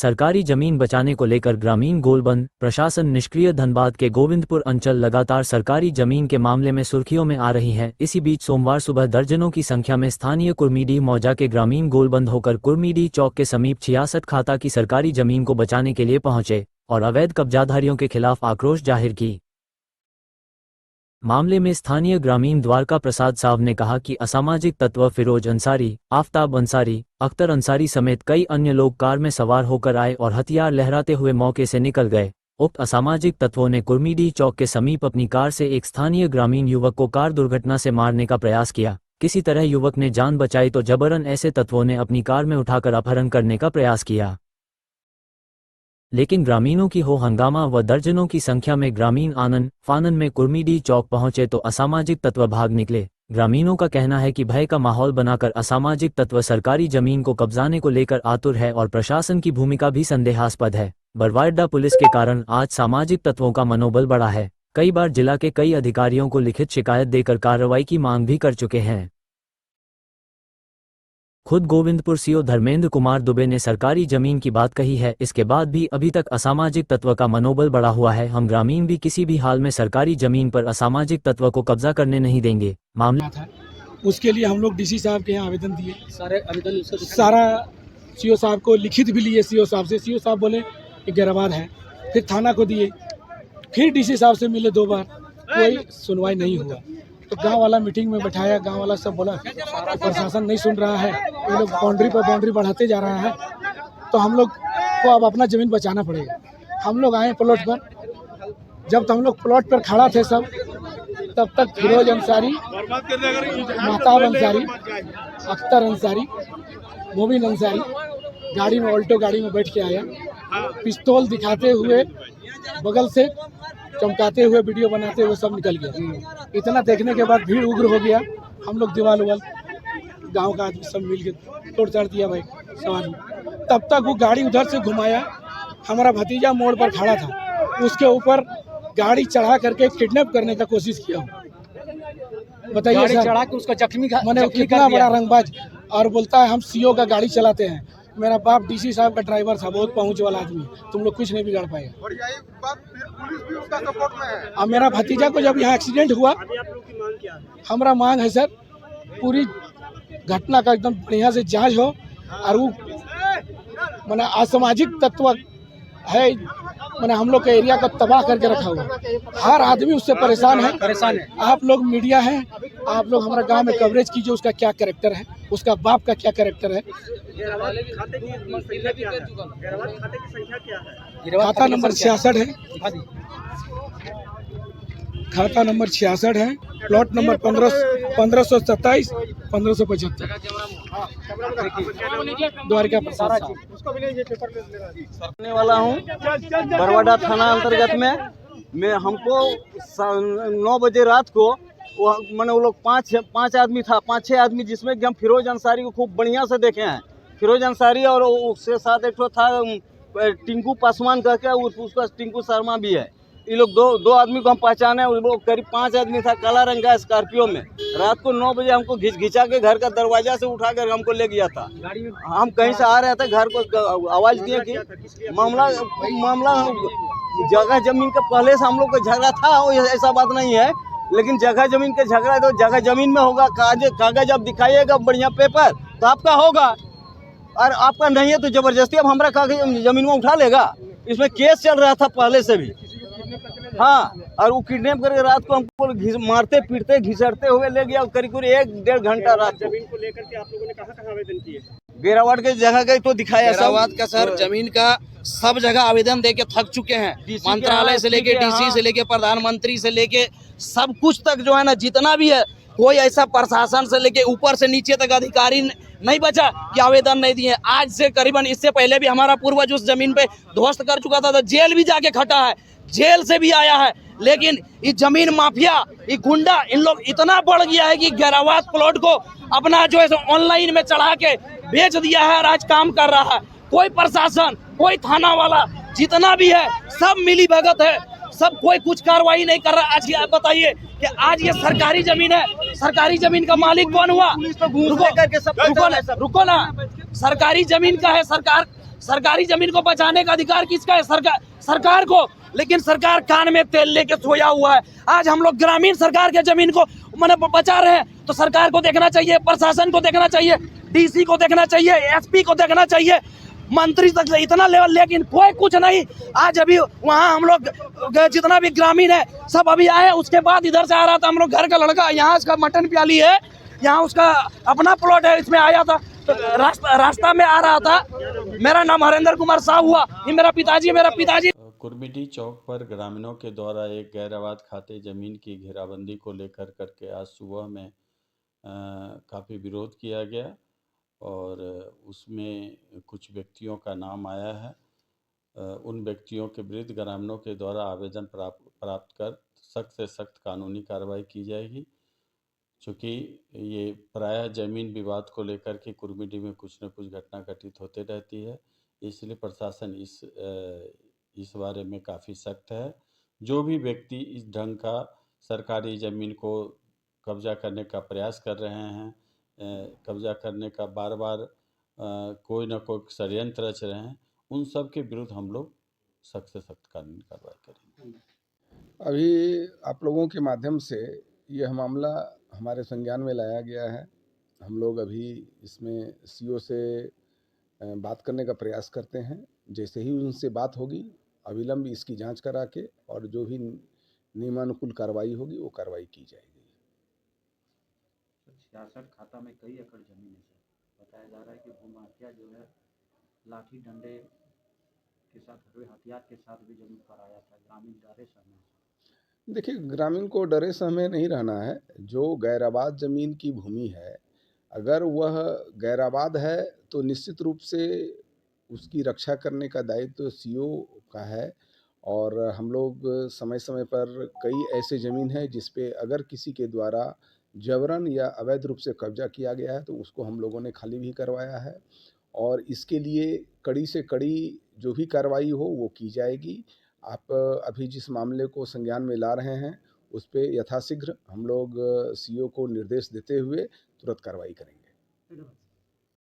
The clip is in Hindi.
सरकारी जमीन बचाने को लेकर ग्रामीण गोलबंद, प्रशासन निष्क्रिय। धनबाद के गोविंदपुर अंचल लगातार सरकारी जमीन के मामले में सुर्खियों में आ रही है। इसी बीच सोमवार सुबह दर्जनों की संख्या में स्थानीय कुर्मीडीह मौजा के ग्रामीण गोलबंद होकर कुर्मीडीह चौक के समीप 66 खाता की सरकारी जमीन को बचाने के लिए पहुंचे और अवैध कब्जाधारियों के खिलाफ आक्रोश जाहिर की। मामले में स्थानीय ग्रामीण द्वारका प्रसाद साहब ने कहा कि असामाजिक तत्व फिरोज अंसारी, आफताब अंसारी, अख्तर अंसारी समेत कई अन्य लोग कार में सवार होकर आए और हथियार लहराते हुए मौके से निकल गए। उक्त असामाजिक तत्वों ने कुर्मीडीह चौक के समीप अपनी कार से एक स्थानीय ग्रामीण युवक को कार दुर्घटना से मारने का प्रयास किया। किसी तरह युवक ने जान बचाई तो जबरन ऐसे तत्वों ने अपनी कार में उठाकर अपहरण करने का प्रयास किया, लेकिन ग्रामीणों की हो हंगामा व दर्जनों की संख्या में ग्रामीण आनन फानन में कुर्मीडीह चौक पहुंचे तो असामाजिक तत्व भाग निकले। ग्रामीणों का कहना है कि भय का माहौल बनाकर असामाजिक तत्व सरकारी जमीन को कब्जाने को लेकर आतुर है और प्रशासन की भूमिका भी संदेहास्पद है। बरवाडा पुलिस के कारण आज सामाजिक तत्वों का मनोबल बढ़ा है। कई बार जिला के कई अधिकारियों को लिखित शिकायत देकर कार्रवाई की मांग भी कर चुके हैं। खुद गोविंदपुर सीओ धर्मेंद्र कुमार दुबे ने सरकारी जमीन की बात कही है। इसके बाद भी अभी तक असामाजिक तत्व का मनोबल बढ़ा हुआ है। हम ग्रामीण भी किसी भी हाल में सरकारी जमीन पर असामाजिक तत्व को कब्जा करने नहीं देंगे। मामला था उसके लिए हम लोग डीसी साहब के यहाँ आवेदन दिए, सारा सीओ साहब को लिखित भी लिए सीओ साहब से। सीओ साहब बोले कि गिरवाद है, फिर थाना को दिए, फिर डीसी साहब से मिले 2 बार, कोई सुनवाई नहीं हुआ। तो गांव वाला मीटिंग में बैठाया, गांव वाला सब बोला प्रशासन नहीं सुन रहा है, ये लोग बाउंड्री पर बाउंड्री बढ़ाते जा रहा है, तो हम लोग को अब अपना ज़मीन बचाना पड़ेगा। हम लोग आए प्लॉट पर। जब हम लोग प्लॉट पर खड़ा थे सब, तब तक फिरोज अंसारी, महताब अंसारी, अख्तर अंसारी, मोबिन अंसारी गाड़ी में, ऑल्टो गाड़ी में बैठ के आया, पिस्तौल दिखाते हुए, बगल से चमकाते हुए, वीडियो बनाते हुए सब निकल गया। इतना देखने के बाद भीड़ उग्र हो गया। हम लोग दीवाल उवाल गांव का आदमी सब मिल के तोड़ चाड़ दिया भाई समाज में। तब तक वो गाड़ी उधर से घुमाया, हमारा भतीजा मोड़ पर खड़ा था, उसके ऊपर गाड़ी चढ़ा करके किडनैप करने का कोशिश किया। बताइए सर, चढ़ा के उसका जख्मी मैंने कितना बड़ा रंगबाज, और बोलता है हम सीओ का गाड़ी चलाते हैं। मेरा बाप डीसी साहब का ड्राइवर था, बहुत पहुंच वाला आदमी, तुम लोग कुछ नहीं बिगाड़ पाएगा। अब मेरा भतीजा को जब यहाँ एक्सीडेंट हुआ, हमारा मांग है सर पूरी घटना का एकदम बढ़िया से जांच हो, और वो मैंने असामाजिक तत्व है, मैंने हम लोग के एरिया को तबाह करके रखा हुआ। हर आदमी उससे परेशान है। आप लोग मीडिया हैं, आप लोग हमारा गांव में कवरेज कीजिए, उसका क्या कैरेक्टर है, उसका बाप का क्या कैरेक्टर है। खाता नंबर 66 है, खाता नंबर 66 है, प्लॉट नंबर 1527 1575 द्वारका प्रसाद करने वाला हूँ बरवाडा थाना अंतर्गत में। मैं हमको 9 बजे रात को मैंने वो लोग 5 आदमी था, 5-6 आदमी, जिसमें कि हम फिरोज अंसारी को खूब बढ़िया से देखे हैं। फिरोज अंसारी और उसके साथ एक था टिंकू पासवान करके, उसका टिंकू शर्मा भी है। ये लोग दो आदमी को हम पहचाने। वो लोग करीब 5 आदमी था, काला रंग का स्कॉर्पियो में। रात को 9 बजे हमको घिचा के घर का दरवाजा से उठा कर हमको ले गया था। हम कहीं से आ रहे थे, घर को आवाज़ दिए कि मामला जगह जमीन का पहले से हम लोग का झगड़ा था, ऐसा बात नहीं है, लेकिन जगह जमीन का झगड़ा है तो जगह जमीन में होगा। कागज आप दिखाइएगा बढ़िया पेपर तो आपका होगा, और आपका नहीं है तो जबरदस्ती अब हमारा कागज जमीन में उठा लेगा। इसमें केस चल रहा था पहले से भी। हाँ, और वो किडनैप करके रात को हमको मारते पीटते घिसड़ते हुए ले गया। करीब 1-1.5 घंटा रात को। जमीन को लेकर के आप लोगों ने कहाँ आवेदन किए? गेरावाट के जगह गई तो दिखाया। गेरावाट का सर जमीन का सब जगह आवेदन देके थक चुके हैं। मंत्रालय से लेके डीसी से लेके प्रधानमंत्री से लेके सब कुछ तक जो है ना, जितना भी है, कोई ऐसा प्रशासन से लेके ऊपर से नीचे तक अधिकारी नहीं बचा कि आवेदन नहीं दिए। आज से करीबन इससे पहले भी हमारा पूर्वज उस जमीन पे ध्वस्त कर चुका था, तो जेल भी जाके खटा है, जेल से भी आया है। लेकिन ये जमीन माफिया, ये गुंडा, इन लोग इतना बढ़ गया है कि गेरावात प्लॉट को अपना जो है ऑनलाइन में चढ़ा के बेच दिया है और आज काम कर रहा है। कोई प्रशासन, कोई थाना वाला जितना भी है सब मिली भगत है, सब कोई कुछ कार्रवाई नहीं कर रहा। आज आप बताइए कि आज ये सरकारी जमीन है, सरकारी जमीन का मालिक कौन हुआ? रुको ना, सरकारी जमीन का है, सरकार सरकारी जमीन को बचाने का अधिकार किसका है? सरकार को। लेकिन सरकार कान में तेल लेके सोया हुआ है। आज हम लोग ग्रामीण सरकार के जमीन को मैंने बचा रहे हैं, तो सरकार को देखना चाहिए, प्रशासन को देखना चाहिए, डीसी को देखना चाहिए, एसपी को देखना चाहिए, मंत्री तक इतना लेवल, लेकिन कोई कुछ नहीं। आज अभी वहाँ हम लोग जितना भी ग्रामीण है सब अभी आए, उसके बाद इधर से आ रहा था हम लोग, घर का लड़का, यहाँ उसका मटन प्याली है, यहाँ उसका अपना प्लॉट है, इसमें आया था, तो रास्ता में आ रहा था। मेरा नाम हरेंद्र कुमार साहू हुआ, ये मेरा पिताजी। कुर्मिडी चौक पर ग्रामीणों के द्वारा एक गैर आबाद खाते जमीन की घेराबंदी को लेकर करके आज सुबह में काफ़ी विरोध किया गया और उसमें कुछ व्यक्तियों का नाम आया है। उन व्यक्तियों के विरुद्ध ग्रामीणों के द्वारा आवेदन प्राप्त कर सख्त से सख्त कानूनी कार्रवाई की जाएगी। चूँकि ये प्रायः ज़मीन विवाद को लेकर के कुर्मिडी में कुछ न कुछ घटना घटित होते रहती है, इसलिए प्रशासन इस बारे में काफ़ी सख्त है। जो भी व्यक्ति इस ढंग का सरकारी ज़मीन को कब्जा करने का प्रयास कर रहे हैं, कब्जा करने का बार बार कोई ना कोई षड्यंत्र रच रहे हैं, उन सब के विरुद्ध हम लोग सख्त से सख्त कानूनी कार्रवाई करेंगे। अभी आप लोगों के माध्यम से यह मामला हमारे संज्ञान में लाया गया है। हम लोग अभी इसमें सीओ से बात करने का प्रयास करते हैं। जैसे ही उनसे बात होगी अविलंब इसकी जांच करा के और जो भी नियमानुकूल कार्रवाई होगी वो कार्रवाई की जाएगी। 66 खाता में कई एकड़ जमीन है सर, बताया जा रहा है कि भूमाफिया जो है लाठी डंडे के साथ, हथियार के साथ भी जमीन पर आया था। ग्रामीण डरे सहमे। देखिए, ग्रामीण को डरे सहमे नहीं रहना है। जो गैराबाद ज़मीन की भूमि है, अगर वह गैराबाद है तो निश्चित रूप से उसकी रक्षा करने का दायित्व सीओ का है। और हम लोग समय समय पर कई ऐसे ज़मीन है जिस पे अगर किसी के द्वारा जबरन या अवैध रूप से कब्जा किया गया है तो उसको हम लोगों ने खाली भी करवाया है और इसके लिए कड़ी से कड़ी जो भी कार्रवाई हो वो की जाएगी। आप अभी जिस मामले को संज्ञान में ला रहे हैं उस पे यथाशीघ्र हम लोग सीओ को निर्देश देते हुए तुरंत कार्रवाई करेंगे।